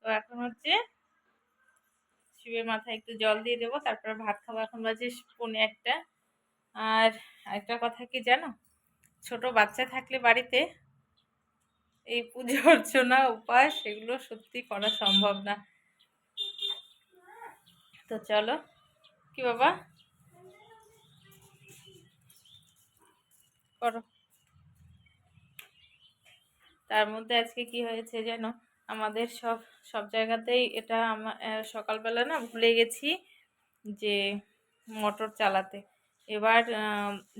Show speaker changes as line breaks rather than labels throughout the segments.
তো এখন হচ্ছে শিবের মাথায় একটু জল দিয়ে দেবো, তারপরে ভাত খাবো। এখন বাজে 1:45। আর একটা কথা কি জানো, ছোট বাচ্চা থাকলে বাড়িতে এই পুজো অর্চনা উপাস এগুলো সত্যি করা সম্ভব না। তো চলো, কি বাবা করো। তার মধ্যে আজকে কি হয়েছে যেন, আমাদের সব সব জায়গাতেই এটা সকালবেলা না ভুলে গেছি যে মোটর চালাতে। এবার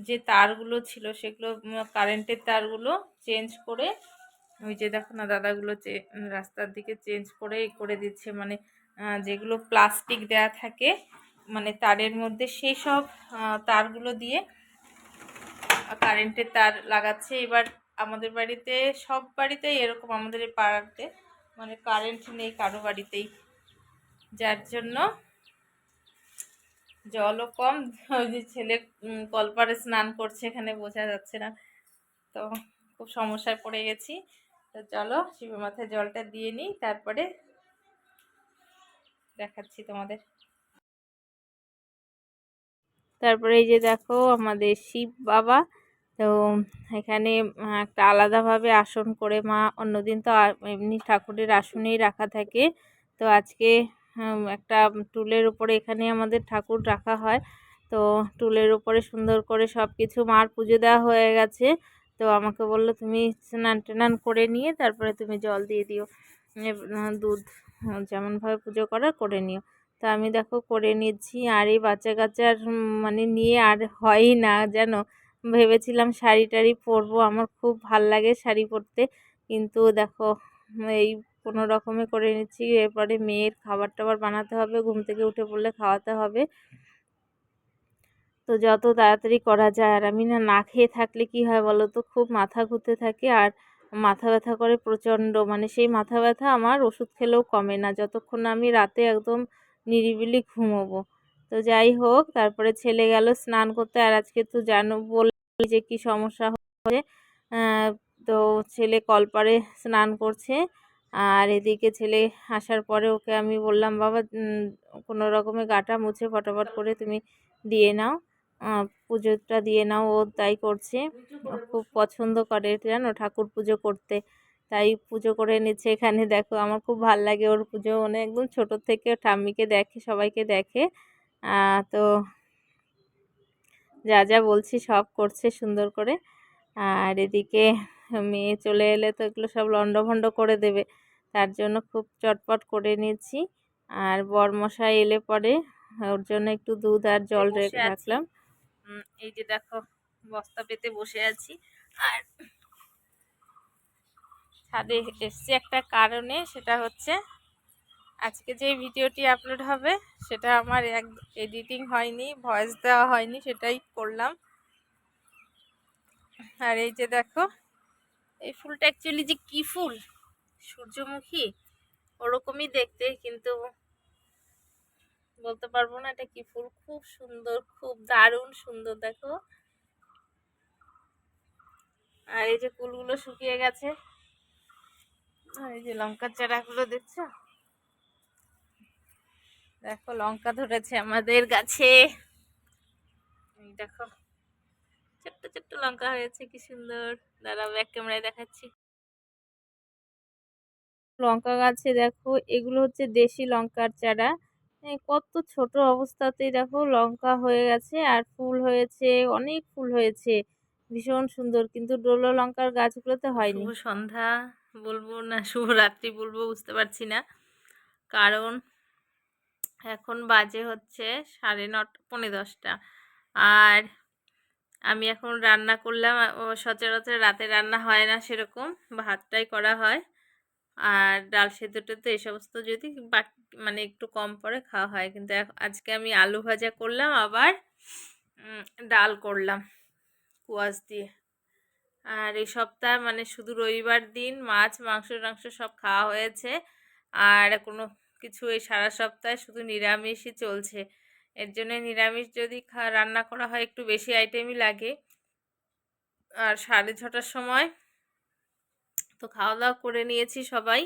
যে তারগুলো ছিল সেগুলো কারেন্টের তারগুলো চেঞ্জ করে, ওই যে দেখো না দাদাগুলো রাস্তার দিকে চেঞ্জ করে করে দিচ্ছে, মানে যেগুলো প্লাস্টিক দেয়া থাকে মানে তারের মধ্যে, সেই সব তারগুলো দিয়ে কারেন্টের তার লাগাচ্ছে। এবার আমাদের বাড়িতে, সব বাড়িতেই এরকম, আমাদের এই পাড়াতে মানে কারেন্ট নেই কারো বাড়িতেই, যার জন্য জলও কম। ওই যে ছেলে কলপারে স্নান করছে, এখানে বোঝা যাচ্ছে না, তো খুব সমস্যায় পড়ে গেছি। তো চলো শিবের মাথায় জলটা দিয়ে নিই, তারপরে দেখাচ্ছি তোমাদের। তারপরে এই যে দেখো আমাদের শিব বাবা, তো এখানে একটা আলাদাভাবে আসন করে, মা অন্যদিন তো এমনি ঠাকুরের আসনেই রাখা থাকে, তো আজকে একটা টুলের উপরে এখানে আমাদের ঠাকুর রাখা হয়। তো টুলের উপরে সুন্দর করে সব কিছু, মার পুজো দেওয়া হয়ে গেছে। তো আমাকে বললো তুমি স্নান টান করে নিয়ে তারপরে তুমি জল দিয়ে দিও, দুধ যেমনভাবে পুজো করার করে নিও। তো আমি দেখো করে নিচ্ছি। আর এই বাচ্চা কাচ্চার মানে নিয়ে আর হয়ই না যেন। ভেবেছিলাম শাড়ি টাড়ি পরবো, আমার খুব ভাল লাগে শাড়ি পরতে, কিন্তু দেখো এই কোনো রকমে করে নিচ্ছি। এরপরে মেয়ের খাবার টাবার বানাতে হবে, ঘুম থেকে উঠে পড়লে খাওয়াতে হবে, তো যত তাড়াতাড়ি করা যায়। আর আমি না না খেয়ে থাকলে কি হয় বলো তো, খুব মাথা ঘুরতে থাকে আর মাথা ব্যথা করে প্রচণ্ড, মানে সেই মাথা ব্যথা আমার ওষুধ খেলেও কমে না যতক্ষণ না আমি রাতে একদম নিরিবিলি ঘুমোবো। তো যাই হোক, তারপরে ছেলে গেল স্নান করতে। আর আজকে তো জানো বললি যে কি সমস্যা হচ্ছে, আহ, তো ছেলে কলপারে স্নান করছে। আর এদিকে ছেলে আসার পরে ওকে আমি বললাম বাবা কোনো রকমে গাটা মুছে ফটাফট করে তুমি দিয়ে নাও, পুজোটা দিয়ে নাও। ও তাই করছে, ও খুব পছন্দ করে জানো ঠাকুর পুজো করতে, তাই পুজো করে নিচ্ছে। এখানে দেখো আমার খুব ভাল লাগে ওর পুজো, মানে একদম ছোট থেকে ঠাম্মিকে দেখে, সবাইকে দেখে, তো যা যা বলছি সব করছে সুন্দর করে। আর এদিকে মেয়ে চলে এলে তো এগুলো সব লন্ডভন্ড করে দেবে, তার জন্য খুব চটপট করে নিচ্ছি। আর বরমশাই এলে পরে ওর জন্য একটু দুধ আর জল রাখলাম। এই যে দেখো বস্তা পেতে বসে আছি। আর ছাদে এসছি একটা কারণে, সেটা হচ্ছে আজকে যে ভিডিওটি আপলোড হবে সেটা আমার এডিটিং হয়নি, ভয়েস দেওয়া হয়নি, সেটাই করলাম। আর এই যে দেখো এই ফুলটা অ্যাকচুয়ালি যে কি ফুল, সূর্যমুখী ওরকমই দেখতে, কিন্তু বলতে পারবো না এটা কি ফুল। খুব সুন্দর, খুব দারুণ সুন্দর দেখো। আর এই যে ফুলগুলো শুকিয়ে গেছে, আর এই যে লঙ্কার চারাগুলো দেখছো, দেখো লঙ্কা ধরেছে আমাদের গাছে, এই দেখো ছোট্ট ছোট্ট লঙ্কা হয়েছে, কি সুন্দর। দাঁড়াও ব্যাক ক্যামেরায় দেখাচ্ছি। লঙ্কা গাছে দেখো এগুলো হচ্ছে দেশি লঙ্কার চারা, কত ছোট অবস্থাতেই দেখো লঙ্কা হয়ে গেছে আর ফুল হয়েছে, অনেক ফুল হয়েছে, ভীষণ সুন্দর, কিন্তু ডোলো লঙ্কার গাছগুলোতে হয়নি। শুভ সন্ধ্যা বলবো না শুভরাত্রি বলবো বুঝতে পারছি না, কারণ এখন বাজে হচ্ছে 9:30 10:45। আর আমি এখন রান্না করলাম, সচরাচর রাতে রান্না হয় না সেরকম, ভাতটাই করা হয়। আর ডাল সেদ্ধটা তো এই সমস্ত যদি মানে একটু কম পরে খাওয়া হয়, কিন্তু আজকে আমি আলু ভাজা করলাম, আবার ডাল করলাম কুয়াশ দিয়ে। আর এই সপ্তাহ মানে শুধু রবিবার দিন মাছ মাংস টাংস সব খাওয়া হয়েছে, আর কোনো কিছু এই সারা সপ্তাহে শুধু নিরামিষই চলছে। এর জন্য নিরামিষ যদি রান্না করা হয় একটু বেশি আইটেমই লাগে। আর 6:30টার সময় তো খাওয়া দাওয়া করে নিয়েছি সবাই,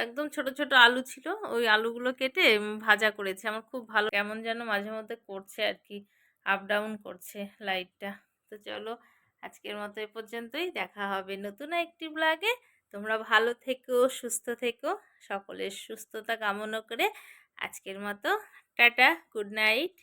একদম ছোট, ছোট আলু ছিল। ওই আলুগুলো কেটে ভাজা করেছি। আমার খুব ভালো কেমন যেন মাঝে মধ্যে করছে আরকি। আপ ডাউন করছে লাইটটা। তো চলো আজকের মতো এ পর্যন্তই। দেখা হবে নতুন একটি ব্লগে। তোমরা ভালো থেকো, সুস্থ থেকো। সকলের সুস্থতা কামনা করে আজকের মতো টাটা, গুড নাইট।